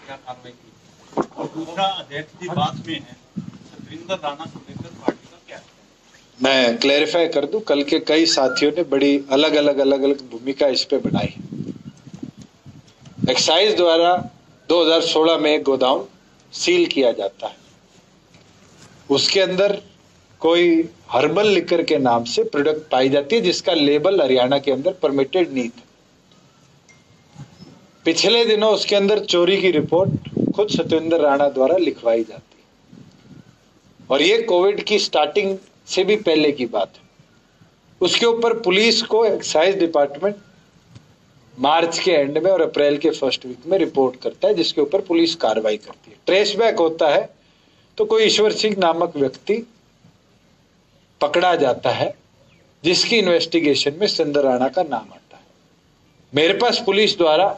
क्या कार्रवाई की? और दूसरा, अध्यक्ष जी बात में है, सतविंदर राणा को लेकर पार्टी का क्या है? मैं क्लैरिफाई कर दूं, कल के कई साथियों ने बड़ी अलग अलग भूमिका इस पे बनाई। एक्साइज द्वारा 2016 में एक गोदाउन सील किया जाता है, उसके अंदर कोई हर्बल लिकर के नाम से प्रोडक्ट पाई जाती है जिसका लेबल हरियाणा के अंदर परमिटेड नहीं था। पिछले दिनों उसके अंदर चोरी की रिपोर्ट खुद सतविंदर राणा द्वारा लिखवाई जाती है, और ये कोविड की स्टार्टिंग से भी पहले की बात है। उसके ऊपर पुलिस को एक्साइज डिपार्टमेंट मार्च के एंड में और अप्रैल के फर्स्ट वीक में रिपोर्ट करता है, जिसके ऊपर पुलिस कार्रवाई करती है। ट्रेस बैक होता है तो कोई ईश्वर सिंह नामक व्यक्ति पकड़ा जाता है, जिसकी इन्वेस्टिगेशन में सतविंदर राणा का नाम आता है। मेरे पास पुलिस द्वारा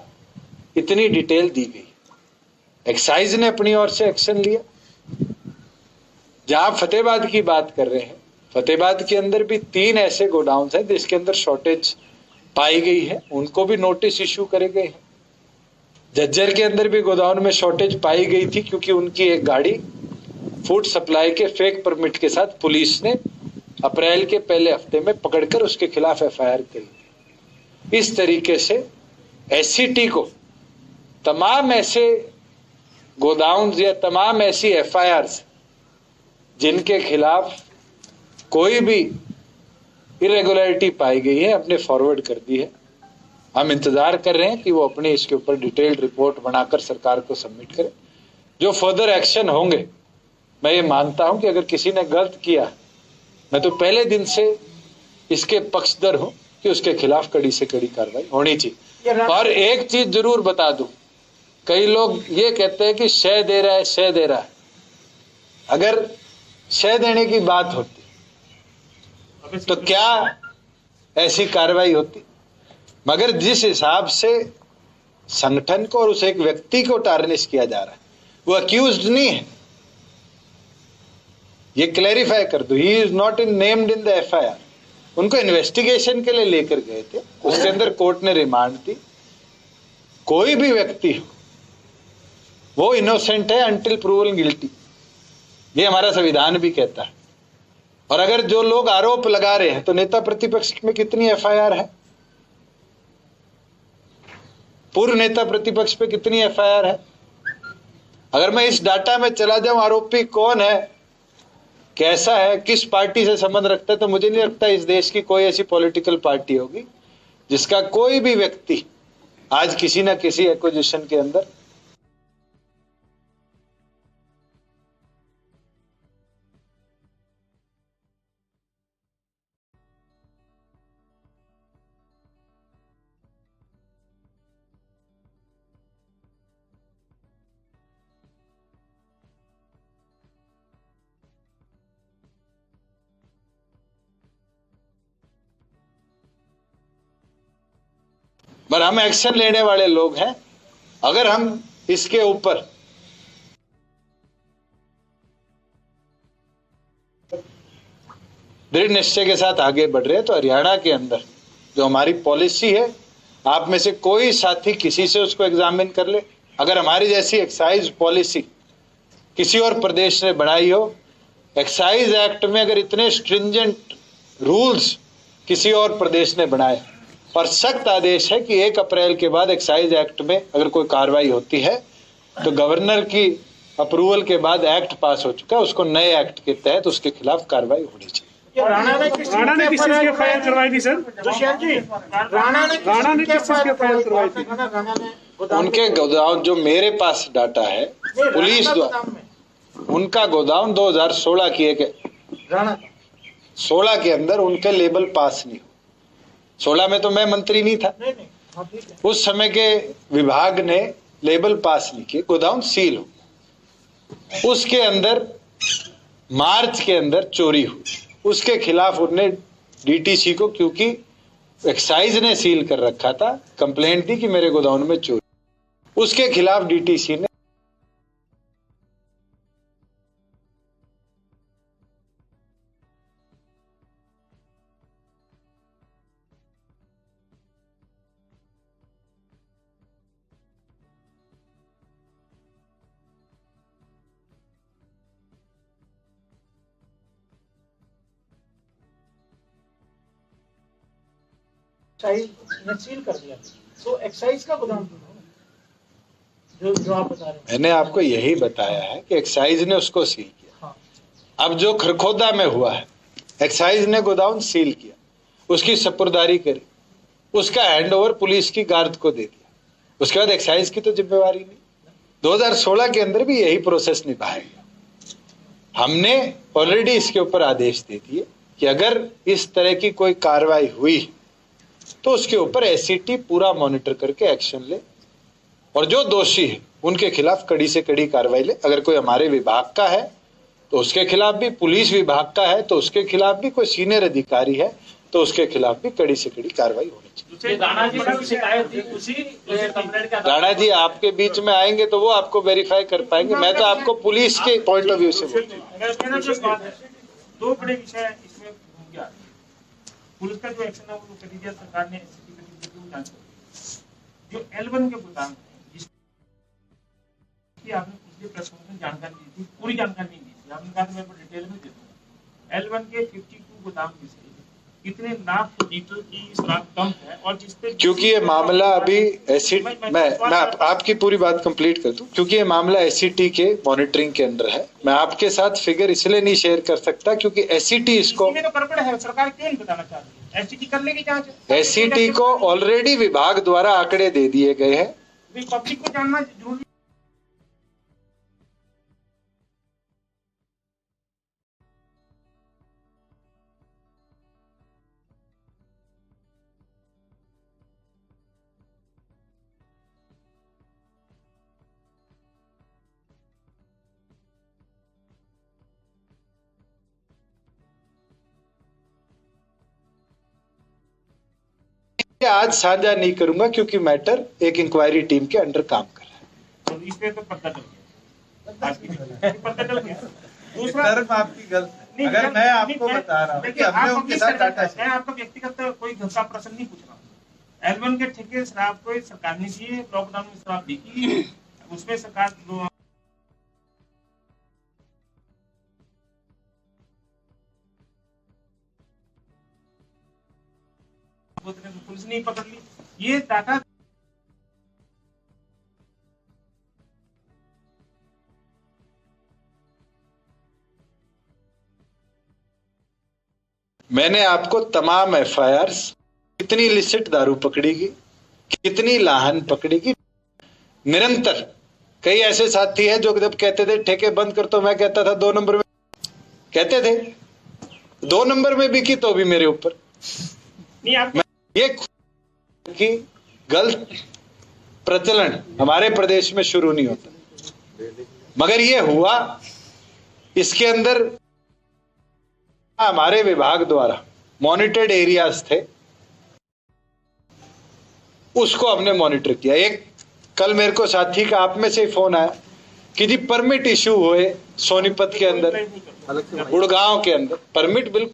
इतनी डिटेल दी गई। एक्साइज ने अपनी ओर से एक्शन लिया। जहां फतेहाबाद की बात कर रहे हैं, फतेहाबाद के अंदर भी 3 ऐसे गोडाउन हैं जिसके अंदर शॉर्टेज पाई गई है, उनको भी नोटिस इश्यू करे गए हैं। झज्जर के अंदर भी गोदाउन में शॉर्टेज पाई गई थी, क्योंकि उनकी एक गाड़ी फूड सप्लाई के फेक परमिट के साथ पुलिस ने अप्रैल के पहले हफ्ते में पकड़कर उसके खिलाफ एफआईआर करी। इस तरीके से एससीटी को तमाम ऐसे गोदाउन या तमाम ऐसी एफआईआर्स जिनके खिलाफ कोई भी इरेगुलरिटी पाई गई है, अपने फॉरवर्ड कर दी है। हम इंतजार कर रहे हैं कि वो अपनी इसके ऊपर डिटेल्ड रिपोर्ट बनाकर सरकार को सबमिट करें। जो फर्दर एक्शन होंगे, मैं ये मानता हूं कि अगर किसी ने गलत किया, मैं तो पहले दिन से इसके पक्षधर हूं कि उसके खिलाफ कड़ी से कड़ी कार्रवाई होनी चाहिए। और एक चीज जरूर बता दूं, कई लोग ये कहते हैं कि शय दे रहा है, शय दे रहा है। अगर शय देने की बात होती तो क्या ऐसी कार्रवाई होती? मगर जिस हिसाब से संगठन को और उस एक व्यक्ति को टार्निश किया जा रहा है, वो अक्यूज्ड नहीं है। ये क्लैरिफाई कर दो, he is not in named in the FIR. उनको इन्वेस्टिगेशन के लिए लेकर गए थे, उसके अंदर कोर्ट ने रिमांड दी। कोई भी व्यक्ति हो, वो इनोसेंट है अंटिल प्रूवन गिल्टी, ये हमारा संविधान भी कहता है। और अगर जो लोग आरोप लगा रहे हैं, तो नेता प्रतिपक्ष में कितनी एफआईआर है, पूर्व नेता प्रतिपक्ष पे कितनी एफआईआर है? अगर मैं इस डाटा में चला जाऊं, आरोपी कौन है, कैसा है, किस पार्टी से संबंध रखता है, तो मुझे नहीं लगता इस देश की कोई ऐसी पॉलिटिकल पार्टी होगी जिसका कोई भी व्यक्ति आज किसी ना किसी एक्विजिशन के अंदर पर हम एक्शन लेने वाले लोग हैं। अगर हम इसके ऊपर दृढ़ निश्चय के साथ आगे बढ़ रहे हैं, तो हरियाणा के अंदर जो हमारी पॉलिसी है, आप में से कोई साथी किसी से उसको एग्जामिन कर ले। अगर हमारी जैसी एक्साइज पॉलिसी किसी और प्रदेश ने बनाई हो, एक्साइज एक्ट में अगर इतने स्ट्रिंजेंट रूल्स किसी और प्रदेश ने बनाए, और सख्त आदेश है कि 1 अप्रैल के बाद एक्साइज एक्ट में अगर कोई कार्रवाई होती है तो गवर्नर की अप्रूवल के बाद एक्ट पास हो चुका है, उसको नए एक्ट के तहत उसके खिलाफ कार्रवाई होनी चाहिए। राणा ने किस चीज की एफआईआर करवाई थी सर? दुष्यंत जी, राणा ने किस चीज की एफआईआर करवाई थी? उनके गोदाम, जो मेरे पास डाटा है पुलिस द्वारा, उनका गोदाम 2016 की एक 16 के अंदर उनके लेबल पास नहीं हो। 16 में तो मैं मंत्री नहीं था, उस समय के विभाग ने लेबल पास नहीं किए, गोदाम सील हो। उसके अंदर मार्च के अंदर चोरी हुई, उसके खिलाफ उन्होंने डीटीसी को, क्योंकि एक्साइज ने सील कर रखा था, कंप्लेंट दी कि मेरे गोदाम में चोरी, उसके खिलाफ डीटीसी ने एक्साइज ने सील कर दिया, तो एक्साइज का गोदाम जो आप बता रहे हैं। मैंने आपको यही बताया है कि एक्साइज ने उसको सील किया। हाँ। अब जो खरखोदा में हुआ है, एक्साइज ने गोदाम सील किया, उसकी सपुर्दारी करी, उसका हैंडओवर पुलिस की गार्ड को दे दिया, उसके बाद एक्साइज की तो जिम्मेवारी नहीं। 2016 के अंदर भी यही प्रोसेस निभाया गया। हमने ऑलरेडी इसके ऊपर आदेश दे दिए कि अगर इस तरह की कोई कार्रवाई हुई तो उसके ऊपर एससीटी पूरा मॉनिटर करके एक्शन ले और जो दोषी है उनके खिलाफ कड़ी से कड़ी कार्रवाई ले। अगर कोई हमारे विभाग का है तो उसके खिलाफ भी, पुलिस विभाग का है तो उसके खिलाफ भी, कोई सीनियर अधिकारी है तो उसके खिलाफ भी कड़ी से कड़ी कार्रवाई होनी चाहिए। राणा जी आपके बीच में आएंगे तो वो आपको वेरीफाई कर पाएंगे, मैं तो आपको पुलिस के पॉइंट ऑफ व्यू से बोलता हूँ। दो बड़े विषय इसमें घूम गया। पुलिस का जो एक्शन है वो कर दिया सरकार ने, जो L1 के गोदाम है जिसकी आपने पिछले प्रेस कॉन्फ्रेंस में जानकारी दी थी, पूरी जानकारी नहीं दी थी, आपने कहा मैं डिटेल में दे दूंगा। L1 के 52 गोदाम में से कितने लाख लीटर की शराब कम है, और जिसपे क्योंकि ये मामला अभी एससीटी, मैं आपकी पूरी बात कंप्लीट कर दूं, क्योंकि ये मामला एससीटी के मॉनिटरिंग के अंदर है। मैं आपके साथ फिगर इसलिए नहीं शेयर कर सकता क्योंकि एससीटी इसको, तो गड़बड़ है, सरकार क्यों नहीं बताना चाह रही है? एससीटी कर लेगी जांच। एससीटी को ऑलरेडी विभाग द्वारा आंकड़े दे दिए गए हैं। पब्लिक को जानना जरूरी। आज साझा नहीं करूंगा क्योंकि मैटर एक इंक्वायरी टीम के अंडर काम कर रहा है। तो इस पे तो पता चल गया, आज की पता चल गया। दूसरा कर्म आपकी गलत है। अगर मैं आपको बता रहा हूँ कि हमने उनके साथ डाटा मैं आपका व्यक्तिगत कोई धंधा प्रश्न नहीं पूछ रहा हूँ। L1 के ठेके शराब को सरकार ने दिए, लॉकडाउन में शराब बिकी, उसमें सरकार पुलिस ने पकड़ ली। ये डाटा मैंने आपको तमाम एफआईआर्स, कितनी इलिसिट दारू पकड़ी गई, कितनी लाहन पकड़ी गई, निरंतर। कई ऐसे साथी हैं जो जब कहते थे ठेके बंद कर, तो मैं कहता था 2 नंबर में, कहते थे 2 नंबर में बिकी तो भी मेरे ऊपर नहीं। आप ये की गलत प्रचलन हमारे प्रदेश में शुरू नहीं होता, मगर ये हुआ। इसके अंदर हमारे विभाग द्वारा मॉनिटर्ड एरियाज थे, उसको हमने मॉनिटर किया। एक कल मेरे को साथी का आप में से ही फोन आया कि जी परमिट इशू हुए सोनीपत के अंदर, गुड़गांव के अंदर परमिट बिल्कुल